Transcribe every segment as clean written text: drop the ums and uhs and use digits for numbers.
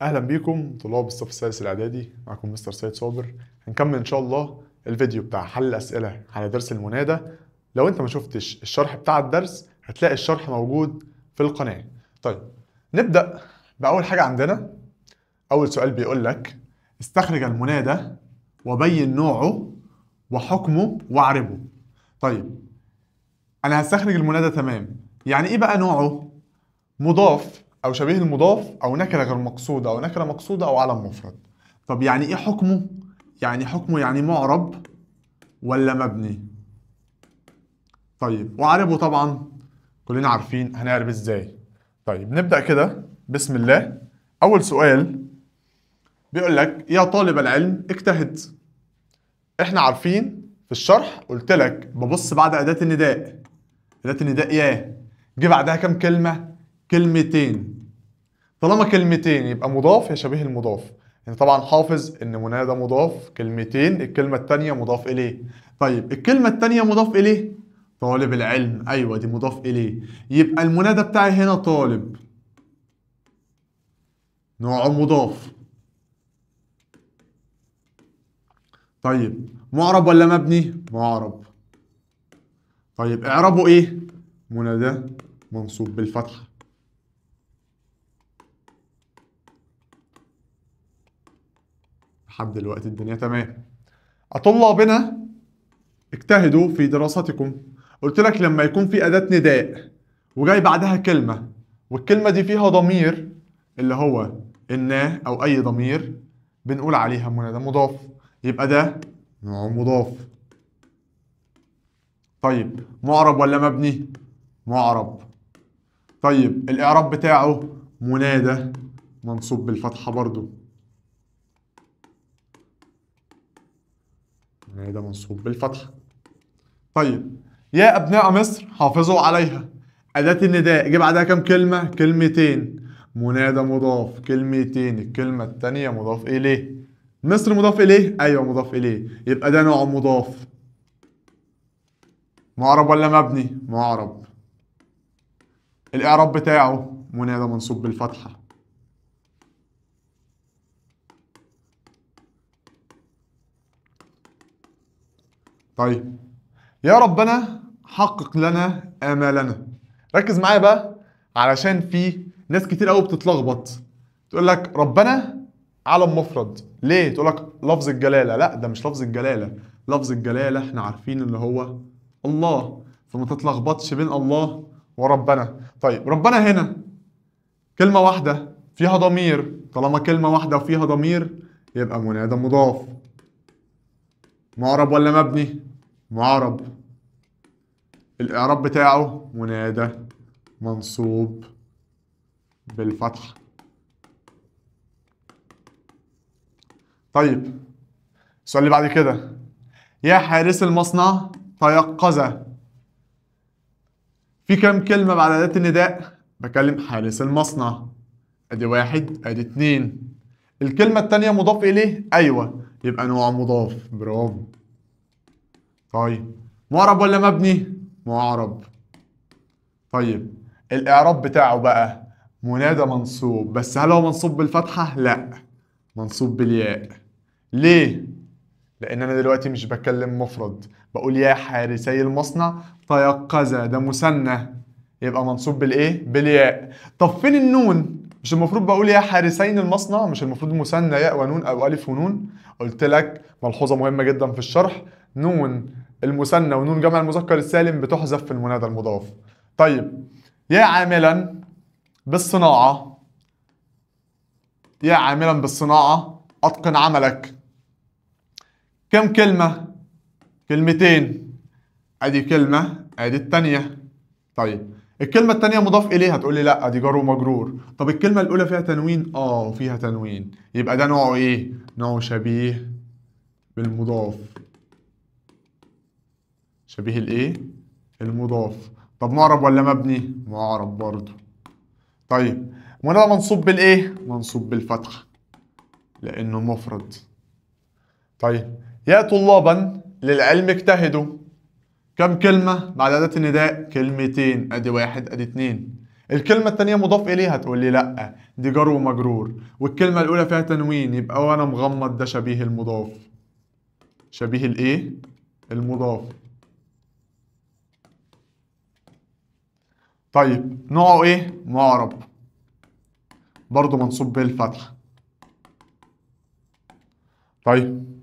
اهلا بيكم طلاب الصف السادس الاعدادي. معكم مستر سيد صابر. هنكمل ان شاء الله الفيديو بتاع حل الاسئله على درس المنادى. لو انت ما شفتش الشرح بتاع الدرس هتلاقي الشرح موجود في القناه. طيب نبدا باول حاجه عندنا. اول سؤال بيقول لك استخرج المنادى وبين نوعه وحكمه واعربه. طيب انا هستخرج المنادى، تمام. يعني ايه بقى نوعه؟ مضاف او شبيه المضاف او نكره غير مقصوده او نكره مقصوده او علم مفرد. طب يعني ايه حكمه؟ يعني معرب ولا مبني؟ طيب واعربه طبعا كلنا عارفين هنعرب ازاي. طيب نبدا كده بسم الله. اول سؤال بيقول لك يا طالب العلم اجتهد. احنا عارفين في الشرح قلت لك ببص بعد اداه النداء. اداه النداء يا جه بعدها كام كلمه؟ كلمتين. طالما كلمتين يبقى مضاف يا شبيه المضاف. يعني طبعا حافظ ان منادى مضاف كلمتين، الكلمة التانية مضاف اليه. طيب الكلمة التانية مضاف اليه طالب العلم، ايوه دي مضاف اليه. يبقى المنادى بتاعي هنا طالب، نوعه مضاف. طيب معرب ولا مبني؟ معرب. طيب اعرابه ايه؟ منادى منصوب بالفتحة. لحد دلوقتي الدنيا تمام. طلابنا اجتهدوا في دراستكم. قلت لك لما يكون في أداة نداء وجاي بعدها كلمة والكلمة دي فيها ضمير اللي هو إنه أو أي ضمير بنقول عليها منادى مضاف. يبقى ده نوع مضاف. طيب معرب ولا مبني؟ معرب. طيب الإعراب بتاعه منادى منصوب بالفتحة برضو. منادى منصوب بالفتحة. طيب يا أبناء مصر حافظوا عليها. أداة النداء جه بعدها كام كلمة؟ كلمتين. منادى مضاف كلمتين، الكلمة التانية مضاف إليه. مصر مضاف إليه؟ أيوه مضاف إليه. يبقى ده نوع مضاف. معرب ولا مبني؟ معرب. الإعراب بتاعه منادى منصوب بالفتحة. طيب يا ربنا حقق لنا آمالنا. ركز معايا بقى علشان في ناس كتير قوي بتتلخبط. تقول لك ربنا علم مفرد ليه؟ تقول لك لفظ الجلالة. لا ده مش لفظ الجلالة. لفظ الجلالة احنا عارفين اللي هو الله، فما تتلخبطش بين الله وربنا. طيب ربنا هنا كلمة واحدة فيها ضمير، طالما كلمة واحدة وفيها ضمير يبقى منادى مضاف. معرب ولا مبني؟ معرب. الإعراب بتاعه منادى منصوب بالفتح. طيب السؤال اللي بعد كده يا حارس المصنع تيقظ. في كام كلمة بعد أداة النداء؟ بكلم حارس المصنع. أدي واحد أدي اتنين. الكلمة التانية مضاف إليه؟ أيوة يبقى نوع مضاف. برافو. طيب معرب ولا مبني؟ معرب. طيب الإعراب بتاعه بقى منادى منصوب، بس هل هو منصوب بالفتحة؟ لا، منصوب بالياء. ليه؟ لأن أنا دلوقتي مش بكلم مفرد، بقول يا حارسي المصنع تيقظا، ده مثنى يبقى منصوب بالإيه؟ بالياء. طب فين النون؟ مش المفروض بقول يا حارسين المصنع؟ مش المفروض مثنى ياء ونون أو ألف ونون؟ قلت لك ملحوظة مهمة جدا في الشرح، نون المثنى ونون جمع المذكر السالم بتحذف في المنادى المضاف. طيب يا عاملا بالصناعة. يا عاملا بالصناعة أتقن عملك. كم كلمة؟ كلمتين. ادي كلمة ادي التانية. طيب الكلمة التانية مضاف إليه، هتقولي لا دي جار ومجرور. طب الكلمة الأولى فيها تنوين؟ فيها تنوين. يبقى ده نوعه إيه؟ نوعه شبيه بالمضاف. شبيه الإيه؟ المضاف. طب معرب ولا مبني؟ معرب برضه. طيب منادى منصوب بالإيه؟ منصوب بالفتحة لأنه مفرد. طيب يا طلابا للعلم اجتهدوا. كم كلمة بعد أداة النداء؟ كلمتين. أدي واحد أدي اتنين. الكلمة التانية مضاف إليه هتقول لي لأ دي جار ومجرور، والكلمة الأولى فيها تنوين يبقى وأنا مغمض ده شبيه المضاف. شبيه الإيه؟ المضاف. طيب نوعه إيه؟ معرب. برضه منصوب بالفتحة. طيب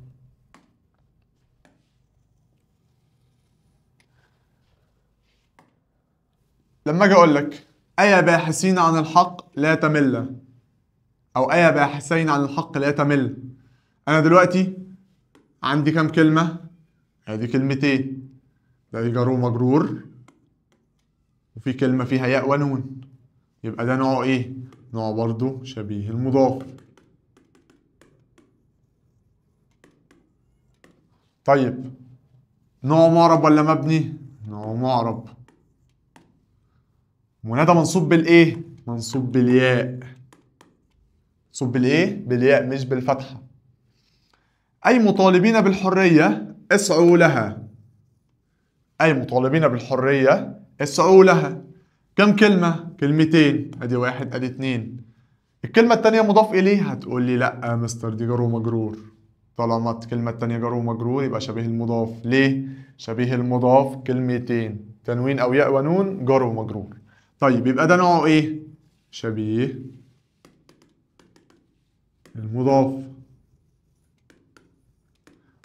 لما أجي أقول لك أيا باحثين عن الحق لا تمل، أو أيا باحثين عن الحق لا تمل، أنا دلوقتي عندي كام كلمة؟ ادي كلمتين، ده جار ومجرور وفي كلمة فيها ياء ونون، يبقى ده نوعه ايه؟ نوعه برضه شبيه المضاف. طيب نوعه معرب ولا مبني؟ نوعه معرب. منادى منصوب بالايه؟ منصوب بالياء. منصوب بالايه؟ بالياء مش بالفتحة. أي مطالبين بالحرية اسعوا لها. أي مطالبين بالحرية اسعوا لها. كم كلمة؟ كلمتين، ادي واحد ادي اتنين. الكلمة التانية مضاف إليه هتقول لي لأ يا مستر دي جار ومجرور. طالما الكلمة التانية جار ومجرور يبقى شبيه المضاف. ليه؟ شبيه المضاف كلمتين، تنوين أو ياء ونون، جار ومجرور. طيب يبقى ده نوعه إيه؟ شبيه المضاف.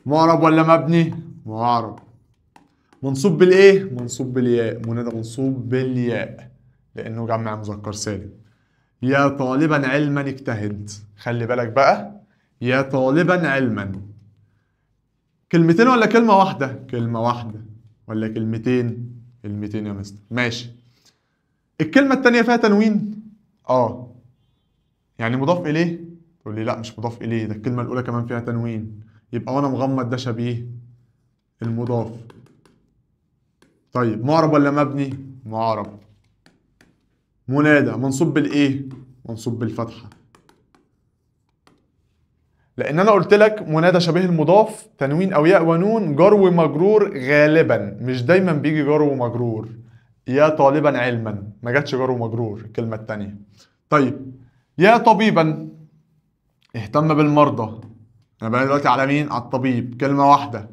معرب ولا مبني؟ معرب. منصوب بالإيه؟ منصوب بالياء. منادى منصوب بالياء لأنه جمع مذكر سالم. يا طالبا علما اجتهد. خلي بالك بقى، يا طالبا علما. كلمتين ولا كلمة واحدة؟ كلمة واحدة. ولا كلمتين؟ كلمتين يا مستر. ماشي. الكلمة التانية فيها تنوين؟ اه. يعني مضاف إليه؟ تقول لي لا مش مضاف إليه، ده الكلمة الأولى كمان فيها تنوين، يبقى وأنا مغمض ده شبيه المضاف. طيب معرب ولا مبني؟ معرب. منادى منصوب بالإيه؟ منصوب بالفتحة. لان انا قلت لك منادى شبيه المضاف تنوين او ياء ونون جار ومجرور غالبا، مش دايما بيجي جار ومجرور. يا طالبا علما ما جاتش جار ومجرور الكلمه الثانيه. طيب يا طبيبا اهتم بالمرضى. انا بقى دلوقتي على مين؟ على الطبيب. كلمه واحده.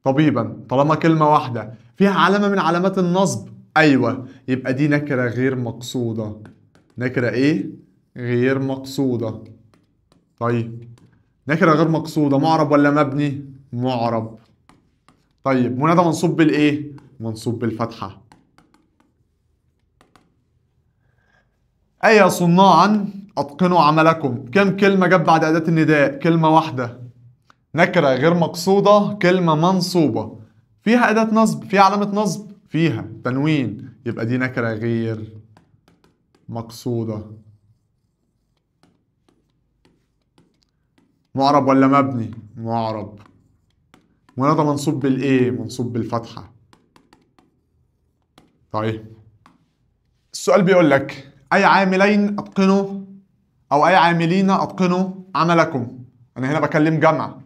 طبيبا طالما كلمه واحده فيها علامه من علامات النصب، ايوه يبقى دي نكره غير مقصوده. نكره ايه؟ غير مقصوده. طيب نكرة غير مقصودة معرب ولا مبني؟ معرب. طيب منادى منصوب بالإيه؟ منصوب بالفتحة. أيا صناعا أتقنوا عملكم. كم كلمة جت بعد أداة النداء؟ كلمة واحدة. نكرة غير مقصودة، كلمة منصوبة. فيها أداة نصب، فيها علامة نصب، فيها تنوين، يبقى دي نكرة غير مقصودة. معرب ولا مبني؟ معرب. منادى منصوب بالإيه؟ منصوب بالفتحة. طيب السؤال بيقول لك أي عاملين أتقنوا أو أي عاملين أتقنوا عملكم. أنا هنا بكلم جمع.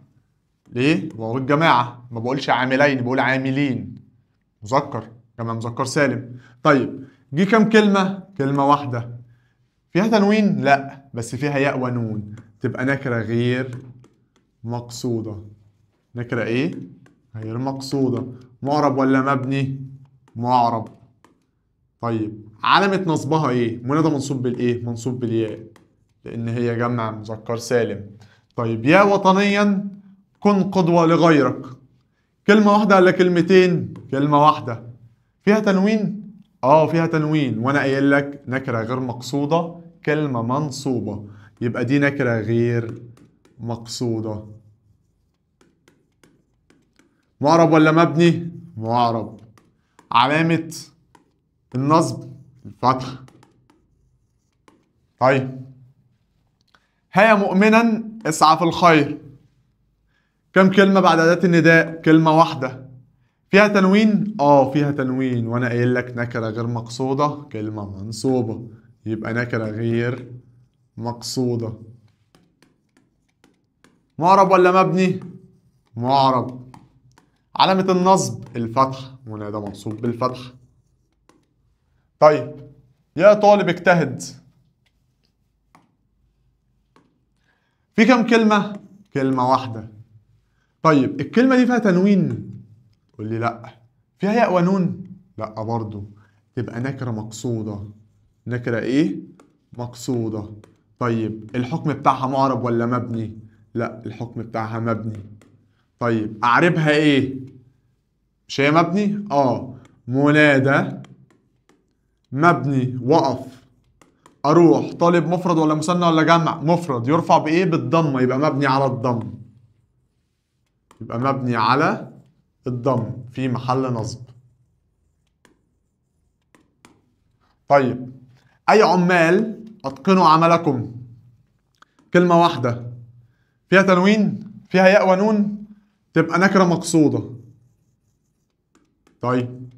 ليه؟ بقول جماعة، ما بقولش عاملين، بقول عاملين. مذكر، جمع مذكر سالم. طيب جه كام كلمة؟ كلمة واحدة. فيها تنوين؟ لا، بس فيها ياء ونون، تبقى نكرة غير مقصودة. نكرة إيه؟ غير مقصودة. معرب ولا مبني؟ معرب. طيب علامة نصبها ايه؟ منادى منصوب بالايه؟ منصوب بالياء لأن هي جمع مذكر سالم. طيب يا وطنيا كن قدوة لغيرك. كلمة واحدة ولا كلمتين؟ كلمة واحدة. فيها تنوين؟ اه فيها تنوين، وانا قايل لك نكرة غير مقصودة، كلمة منصوبة، يبقى دي نكرة غير مقصودة. معرب ولا مبني؟ معرب. علامة النصب الفتح. طيب هيا مؤمنا اسعى في الخير. كم كلمة بعد أداة النداء؟ كلمة واحدة. فيها تنوين؟ اه فيها تنوين، وانا قايل لك نكرة غير مقصودة، كلمة منصوبة، يبقى نكرة غير مقصودة. معرب ولا مبني؟ معرب. علامة النصب الفتح، منادى منصوب بالفتح. طيب يا طالب اجتهد. في كم كلمة؟ كلمة واحدة. طيب الكلمة دي فيها تنوين؟ تقول لي لا. فيها ياء ونون؟ لا برضو. تبقى نكرة مقصودة. نكرة ايه؟ مقصودة. طيب الحكم بتاعها معرب ولا مبني؟ لا، الحكم بتاعها مبني. طيب اعربها ايه؟ مش هي مبني؟ منادى مبني. وقف. اروح. طالب مفرد ولا مثنى ولا جمع؟ مفرد. يرفع بايه؟ بالضمه. يبقى مبني على الضم. يبقى مبني على الضم في محل نصب. طيب اي عمال اتقنوا عملكم. كلمه واحده فيها تنوين؟ فيها ياء ونون؟ تبقى نكره مقصوده. طيب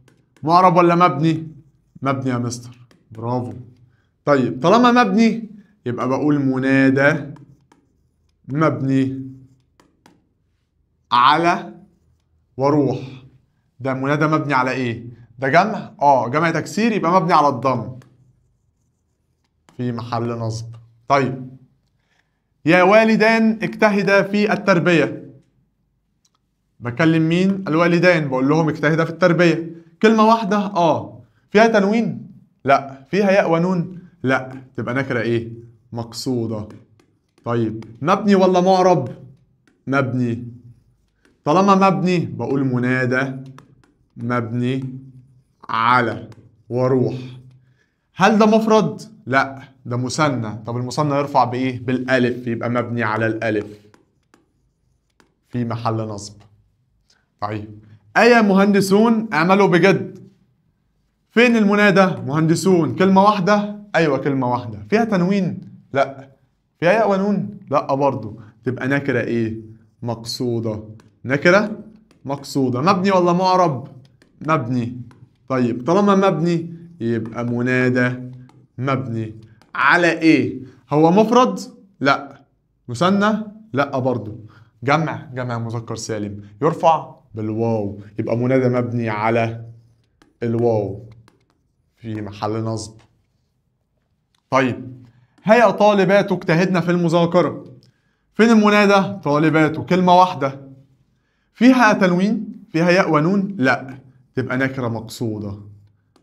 معرب ولا مبني؟ مبني يا مستر. برافو. طيب طالما مبني يبقى بقول منادى مبني على واروح. ده منادى مبني على ايه؟ ده جمع؟ جمع تكسير، يبقى مبني على الضم في محل نصب. طيب يا والدان اجتهدا في التربية. بكلم مين؟ الوالدان. بقول لهم اجتهدا في التربية. كلمة واحدة. فيها تنوين؟ لا. فيها ياء ونون؟ لا. تبقى نكرة ايه؟ مقصودة. طيب مبني ولا معرب؟ مبني. طالما مبني بقول منادى مبني على واروح. هل ده مفرد؟ لا، ده مثنى. طب المثنى يرفع بايه؟ بالالف، يبقى مبني على الالف في محل نصب. طيب ايا مهندسون اعملوا بجد. فين المنادى؟ مهندسون. كلمة واحدة؟ ايوه كلمة واحدة. فيها تنوين؟ لا. فيها ياء ونون؟ لا برضو. تبقى نكرة ايه؟ مقصودة. نكرة مقصودة. مبني ولا معرب؟ مبني. طيب طالما مبني يبقى منادى مبني على ايه؟ هو مفرد؟ لا. مثنى؟ لا برضو. جمع؟ جمع مذكر سالم. يرفع بالواو، يبقى منادى مبني على الواو في محل نصب. طيب هيا طالبات اجتهدنا في المذاكرة. فين المنادى؟ طالبات. كلمة واحدة. فيها تنوين؟ فيها ياء ونون؟ لا. تبقى نكرة مقصودة.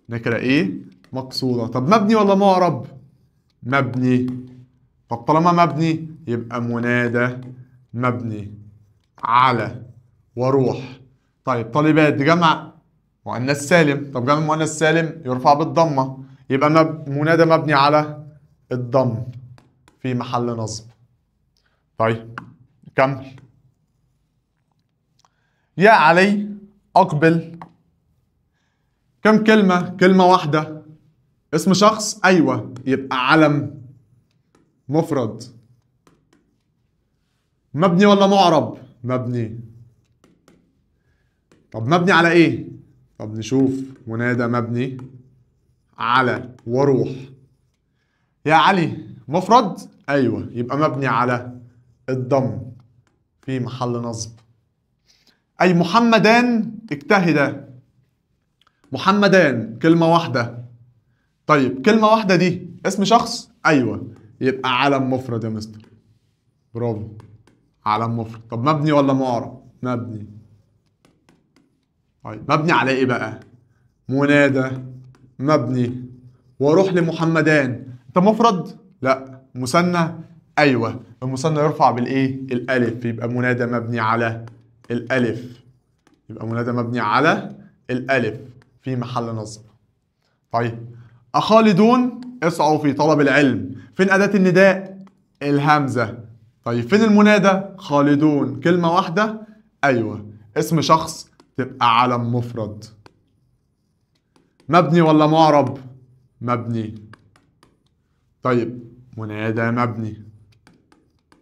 نكرة ايه؟ مقصودة. طب مبني ولا معرب؟ مبني. طب طالما مبني يبقى منادى مبني على واروح. طيب طالبات دي جمع مؤنث سالم. طب جمع مؤنث سالم يرفع بالضمة، يبقى منادى مبني على الضم في محل نصب. طيب كمل. يا علي أقبل. كم كلمة؟ كلمة واحدة. اسم شخص؟ أيوة، يبقى علم مفرد. مبني ولا معرب؟ مبني. طب مبني على إيه؟ طب نشوف. منادى مبني على واروح. يا علي مفرد؟ أيوة، يبقى مبني على الضم في محل نصب. أي محمدان اجتهدا. محمدان كلمة واحدة. طيب كلمة واحدة دي اسم شخص؟ أيوة، يبقى علم مفرد يا مستر. برافو. علم مفرد. طب مبني ولا معرب؟ مبني. طيب مبني على إيه بقى؟ منادى مبني واروح لمحمدان. أنت مفرد؟ لا. مثنى؟ أيوة، المثنى يرفع بالإيه؟ الألف، يبقى منادى مبني على الألف. يبقى منادى مبني على الألف في محل نصب. طيب أخالدون اسعوا في طلب العلم. فين أداة النداء؟ الهمزة. طيب فين المنادى؟ خالدون. كلمة واحدة؟ أيوة. اسم شخص؟ تبقى علم مفرد. مبني ولا معرب؟ مبني. طيب منادى مبني.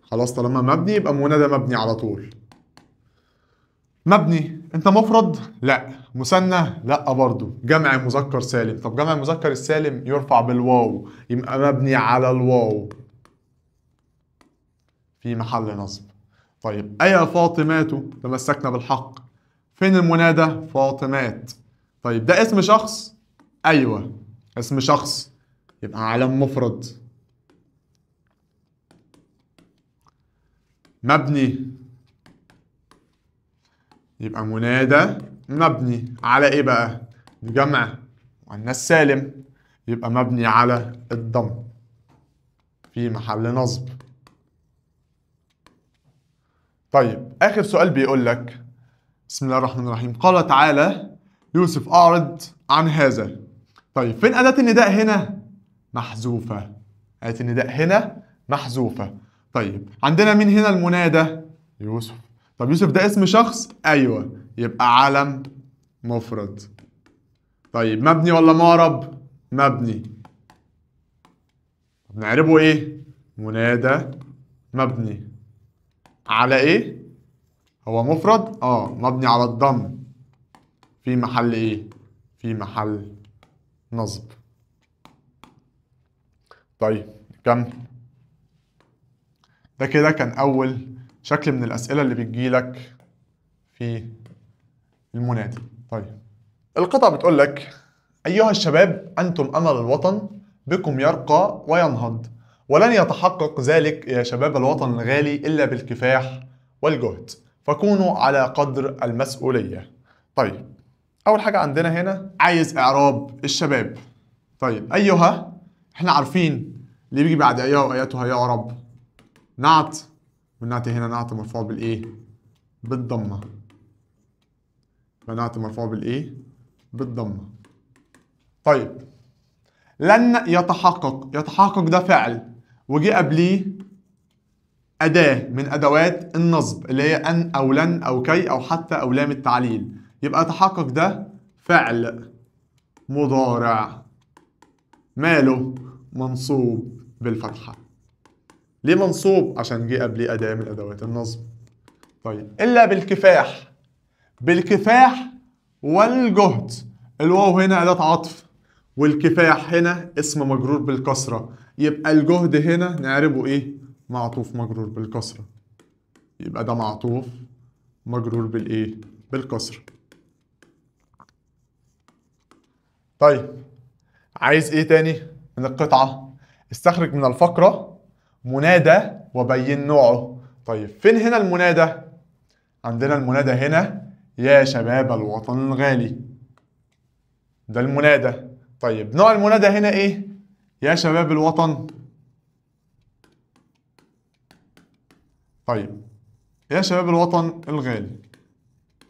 خلاص طالما مبني يبقى منادى مبني على طول. مبني. انت مفرد؟ لا. مثنى؟ لا برضو. جمع مذكر سالم. طب جمع المذكر السالم يرفع بالواو، يبقى مبني على الواو في محل نصب. طيب أيا فاطمات تمسكنا بالحق. فين المنادى؟ فاطمات. طيب ده اسم شخص؟ أيوة اسم شخص. يبقى علم مفرد. مبني يبقى منادى مبني على ايه بقى؟ جمع مؤنث سالم، يبقى مبني على الضم في محل نصب. طيب آخر سؤال بيقول لك بسم الله الرحمن الرحيم، قال تعالى يوسف أعرض عن هذا. طيب فين أداة النداء هنا؟ محذوفة. أداة النداء هنا محذوفة. طيب عندنا مين هنا المنادى؟ يوسف. طب يوسف ده اسم شخص؟ أيوه، يبقى علم مفرد. طيب مبني ولا معرب؟ مبني. نعربه إيه؟ منادى مبني على إيه؟ هو مفرد؟ مبني على الضم في محل إيه؟ في محل نصب. طيب كمل. ده كده كان أول شكل من الأسئلة اللي بتجيلك في المنادي. طيب القطعة بتقول لك أيها الشباب أنتم أمل الوطن، بكم يرقى وينهض، ولن يتحقق ذلك يا شباب الوطن الغالي إلا بالكفاح والجهد، فكونوا على قدر المسؤولية. طيب أول حاجة عندنا هنا عايز إعراب الشباب. طيب أيها، إحنا عارفين اللي بيجي بعد أيها وأيتها يعرب نعت، والنعت هنا نعت مرفوع بالإيه؟ بالضمة. نعت مرفوع بالإيه؟ بالضمة. طيب لن يتحقق، يتحقق ده فعل وجي قبليه أداة من أدوات النصب اللي هي أن أو لن أو كي أو حتى أو لام التعليل، يبقى تحقق ده فعل مضارع ماله منصوب بالفتحة. ليه منصوب؟ عشان جه قبليه أداة من أدوات النصب. طيب إلا بالكفاح، بالكفاح والجهد، الواو هنا أداة عطف والكفاح هنا اسم مجرور بالكسرة، يبقى الجهد هنا نعربه إيه؟ معطوف مجرور بالكسرة، يبقى ده معطوف مجرور بالإيه؟ بالكسرة. طيب عايز إيه تاني من القطعة؟ استخرج من الفقرة منادى وبين نوعه. طيب فين هنا المنادى؟ عندنا المنادى هنا يا شباب الوطن الغالي، ده المنادى. طيب نوع المنادى هنا ايه؟ يا شباب الوطن. طيب يا شباب الوطن الغالي،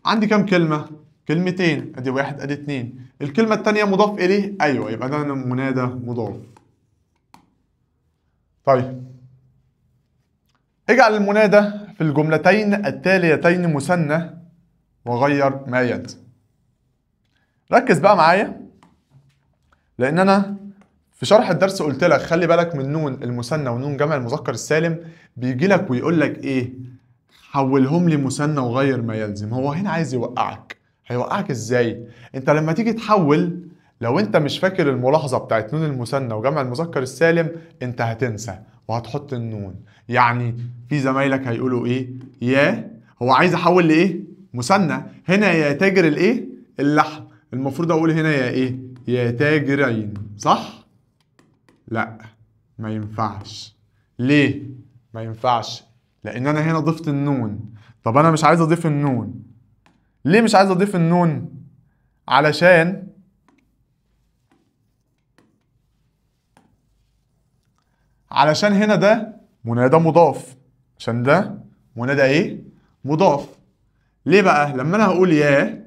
عندي كام كلمة؟ كلمتين، ادي واحد ادي اتنين. الكلمة التانية مضاف اليه؟ ايوه، يبقى ده منادى مضاف. طيب اجعل المنادى في الجملتين التاليتين مثنى وغير ما يلي. ركز بقى معايا، لان انا في شرح الدرس قلت لك خلي بالك من نون المثنى ونون جمع المذكر السالم، بيجي لك ويقول لك ايه؟ حولهم لي مثنى وغير ما يلزم. هو هنا عايز يوقعك، هيوقعك ازاي؟ انت لما تيجي تحول، لو انت مش فاكر الملاحظه بتاعت نون المثنى وجمع المذكر السالم انت هتنسى وهتحط النون. يعني في زمايلك هيقولوا ايه؟ يا، هو عايز احول لايه؟ مثنى. هنا يا تاجر الايه؟ اللحم. المفروض اقول هنا يا ايه؟ يا تاجرين، صح؟ لا، ما ينفعش. ليه ما ينفعش؟ لان انا هنا ضفت النون. طب انا مش عايز اضيف النون. ليه مش عايز اضيف النون؟ علشان هنا ده منادى مضاف، عشان ده منادى ايه؟ مضاف. ليه بقى؟ لما انا هقول يا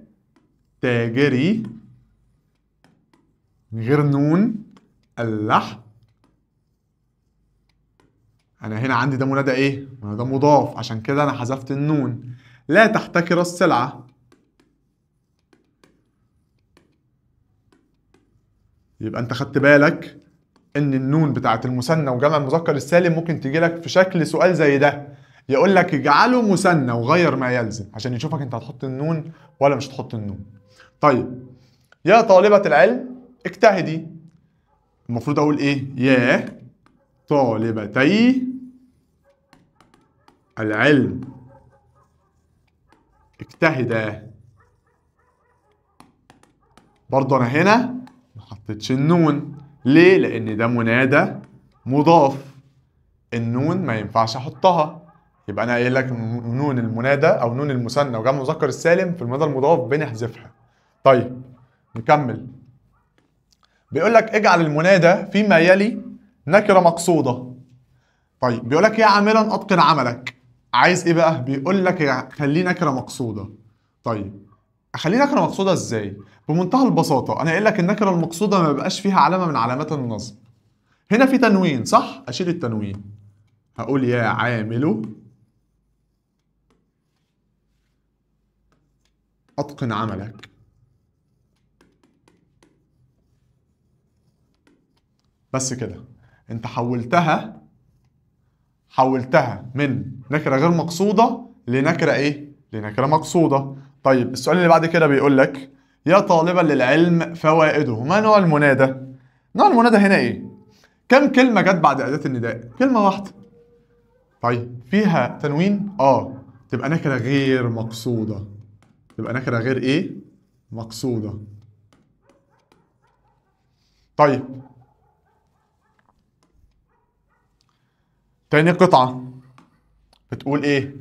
تاجري من غير نون اللحم، انا هنا عندي ده منادى ايه؟ منادى مضاف، عشان كده انا حذفت النون. لا تحتكر السلعة، يبقى انت خدت بالك ان النون بتاعت المثنى وجمع المذكر السالم ممكن تيجي لك في شكل سؤال زي ده، يقول لك اجعله مثنى وغير ما يلزم، عشان يشوفك انت هتحط النون ولا مش هتحط النون. طيب يا طالبة العلم اجتهدي، المفروض اقول ايه؟ يا طالبتي العلم اجتهدا. برضه انا هنا ما حطيتش النون. ليه؟ لأن ده منادى مضاف، النون ما ينفعش أحطها، يبقى أنا قايل لك نون المنادى أو نون المثنى وجمع المذكر السالم في المنادى المضاف بنحذفها. طيب نكمل. بيقول لك اجعل المنادى فيما يلي نكرة مقصودة. طيب بيقول لك يا عاملا أتقن عملك، عايز إيه بقى؟ بيقول لك خليه نكرة مقصودة. طيب اخليه نكره مقصوده ازاي؟ بمنتهى البساطه، انا قايل لك النكره المقصوده ما بيبقاش فيها علامه من علامات النصب. هنا في تنوين صح؟ اشيل التنوين، هقول يا عامل اتقن عملك. بس كده انت حولتها من نكره غير مقصوده لنكره ايه؟ لنكره مقصوده. طيب السؤال اللي بعد كده بيقول لك يا طالبا للعلم فوائده، ما نوع المنادى؟ نوع المنادى هنا ايه؟ كم كلمة جت بعد أداة النداء؟ كلمة واحدة. طيب فيها تنوين؟ تبقى نكرة غير مقصودة. تبقى نكرة غير إيه؟ مقصودة. طيب تاني قطعة بتقول إيه؟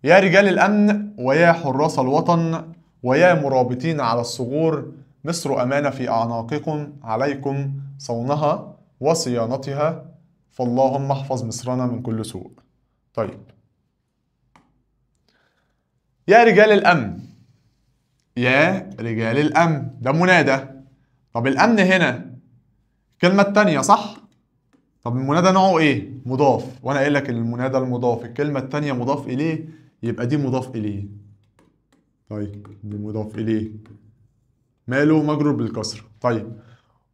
يا رجال الأمن ويا حراس الوطن ويا مرابطين على الثغور، مصر أمانة في أعناقكم، عليكم صونها وصيانتها، فاللهم احفظ مصرنا من كل سوء. طيب يا رجال الأمن، يا رجال الأمن ده منادى. طب الأمن هنا الكلمة التانية صح؟ طب المنادى نوعه إيه؟ مضاف، وأنا قايل لك المنادى المضاف الكلمة التانية مضاف إليه، يبقى دي مضاف إليه. طيب دي مضاف إليه، ماله؟ مجرور بالكسرة. طيب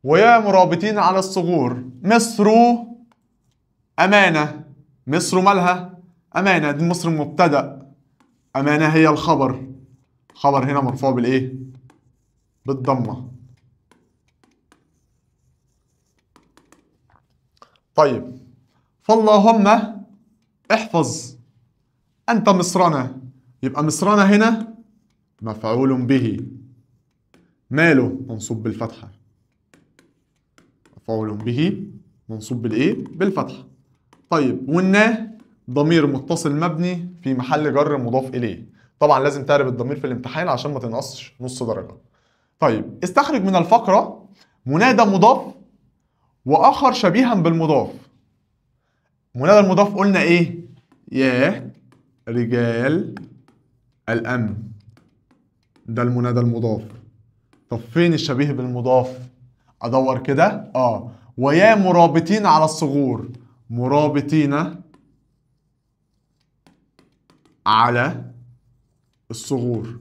ويا مرابطين على الثغور، مصر أمانة. مصر مالها؟ أمانة، دي مصر مبتدأ، أمانة هي الخبر، خبر هنا مرفوع بالإيه؟ بالضمة. طيب فاللهم احفظ أنت مصرنا، يبقى مصرنا هنا مفعول به، ماله؟ منصوب بالفتحة، مفعول به منصوب بالإيه؟ بالفتحة. طيب والنا ضمير متصل مبني في محل جر مضاف إليه، طبعا لازم تعرف الضمير في الامتحان عشان ما تنقصش نص درجة. طيب استخرج من الفقرة منادى مضاف وآخر شبيها بالمضاف. منادى المضاف قلنا إيه؟ يا رجال الأمن، ده المنادى المضاف. طب فين الشبيه بالمضاف؟ أدور كده، ويا مرابطين على الثغور، مرابطين على الثغور.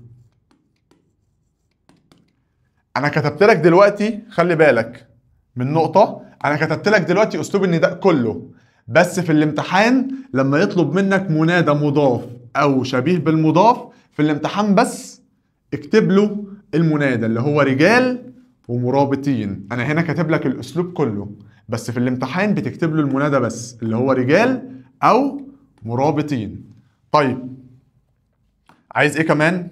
أنا كتبت لك دلوقتي، خلي بالك من نقطة، أنا كتبت لك دلوقتي أسلوب النداء كله، بس في الامتحان لما يطلب منك منادى مضاف أو شبيه بالمضاف في الامتحان بس اكتب له المنادى اللي هو رجال ومرابطين. أنا هنا كاتب لك الأسلوب كله، بس في الامتحان بتكتب له المنادى بس اللي هو رجال أو مرابطين. طيب عايز إيه كمان؟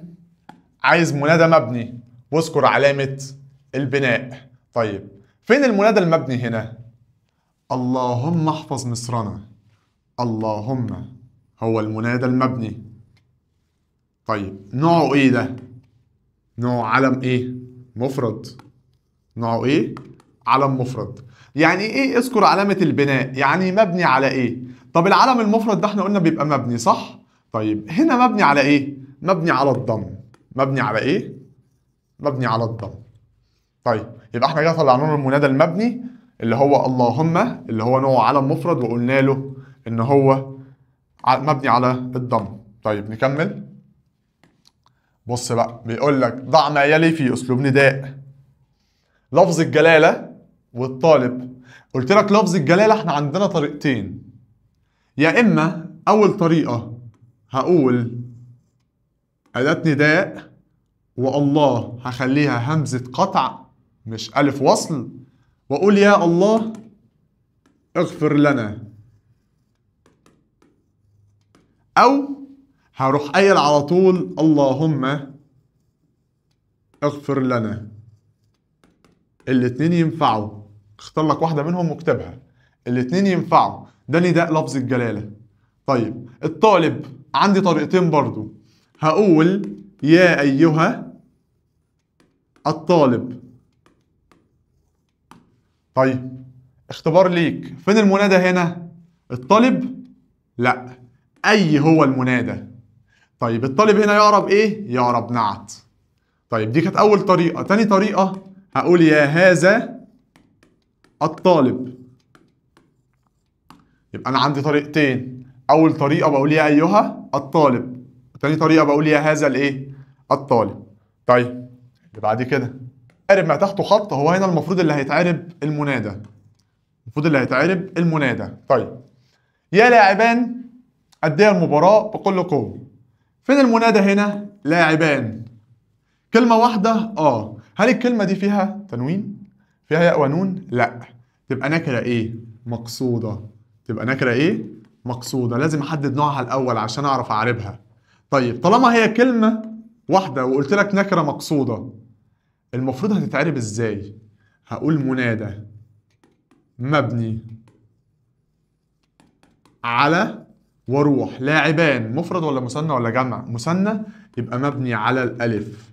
عايز منادى مبني واذكر علامة البناء. طيب فين المنادى المبني هنا؟ اللهم احفظ مصرنا، اللهم هو المنادى المبني. طيب نوعه ايه ده؟ نوع علم ايه؟ مفرد. نوعه ايه؟ علم مفرد. يعني ايه اذكر علامة البناء؟ يعني مبني على ايه؟ طب العلم المفرد ده احنا قلنا بيبقى مبني صح؟ طيب هنا مبني على ايه؟ مبني على الضم. مبني على ايه؟ مبني على الضم. طيب يبقى احنا كده طلعنا له المنادى المبني اللي هو اللهم، اللي هو نوع علم مفرد وقلنا له ان هو مبني على الضم. طيب نكمل. بص بقى بيقول لك ضع ما يلي في اسلوب نداء. لفظ الجلاله والطالب. قلت لك لفظ الجلاله احنا عندنا طريقتين، يا اما اول طريقه هقول اداه نداء والله هخليها همزه قطع مش الف وصل، واقول يا الله اغفر لنا، او هروح قايل على طول اللهم اغفر لنا. الاتنين ينفعوا، اختار لك واحدة منهم واكتبها. الاتنين ينفعوا، ده نداء لفظ الجلالة. طيب الطالب عندي طريقتين برضو، هقول يا أيها الطالب. طيب اختبار ليك، فين المنادى هنا؟ الطالب؟ لا، أي هو المنادى. طيب الطالب هنا يعرب إيه؟ يعرب نعت. طيب دي كانت أول طريقة. تاني طريقة هقول يا هذا الطالب. يبقى أنا عندي طريقتين، أول طريقة بقول يا أيها الطالب، تاني طريقة بقول يا هذا الإيه؟ الطالب. طيب اللي بعد كده عرب ما تحته خط، هو هنا المفروض اللي هيتعرب المنادى. المفروض اللي هيتعرب المنادى. طيب يا لاعبان أدية المباراة بكل قوة. فين المنادى هنا؟ لاعبان. كلمة واحدة؟ هل الكلمة دي فيها تنوين؟ فيها ياء ونون؟ لا. تبقى نكرة ايه؟ مقصودة. تبقى نكرة ايه؟ مقصودة. لازم احدد نوعها الأول عشان أعرف أعربها. طيب طالما هي كلمة واحدة وقلت لك نكرة مقصودة، المفروض هتتعرب ازاي؟ هقول منادى مبني على واروح لاعبان، مفرد ولا مثنى ولا جمع؟ مثنى، يبقى مبني على الألف.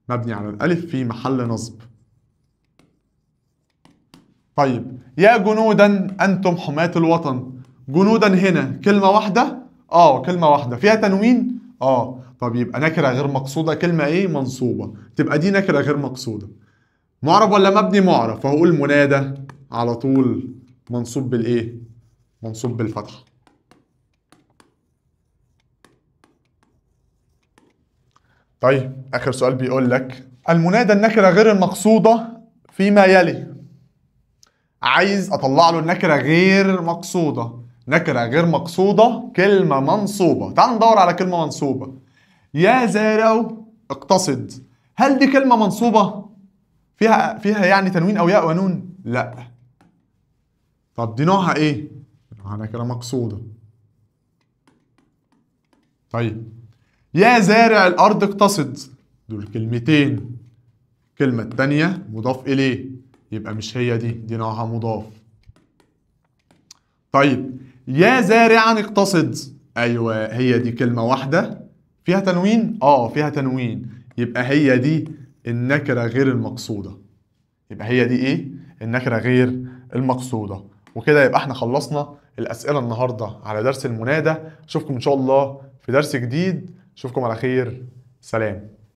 مبني على الألف في محل نصب. طيب يا جنودا أنتم حماة الوطن. جنودا هنا كلمة واحدة؟ كلمة واحدة. فيها تنوين؟ طب يبقى نكرة غير مقصودة. كلمة ايه؟ منصوبة. تبقى دي نكرة غير مقصودة. معرب ولا مبني؟ معرب، فهقول منادى على طول منصوب بالايه؟ منصوب بالفتحة. طيب آخر سؤال بيقول لك المنادى النكرة غير المقصودة فيما يلي. عايز أطلع له النكرة غير مقصودة. نكرة غير مقصودة كلمة منصوبة. تعال ندور على كلمة منصوبة. يا زارع اقتصد. هل دي كلمة منصوبة؟ فيها يعني تنوين أو ياء ونون؟ لا. طب دي نوعها إيه؟ نوعها نكرة مقصودة. طيب يا زارع الأرض اقتصد. دول كلمتين. الكلمة التانية مضاف إليه، يبقى مش هي دي نوعها مضاف. طيب يا زارعا اقتصد. أيوة هي دي كلمة واحدة. فيها تنوين؟ فيها تنوين، يبقى هي دي النكرة غير المقصودة. يبقى هي دي إيه؟ النكرة غير المقصودة. وكده يبقى احنا خلصنا الأسئلة النهاردة على درس المنادى. أشوفكم إن شاء الله في درس جديد. أشوفكم على خير. سلام.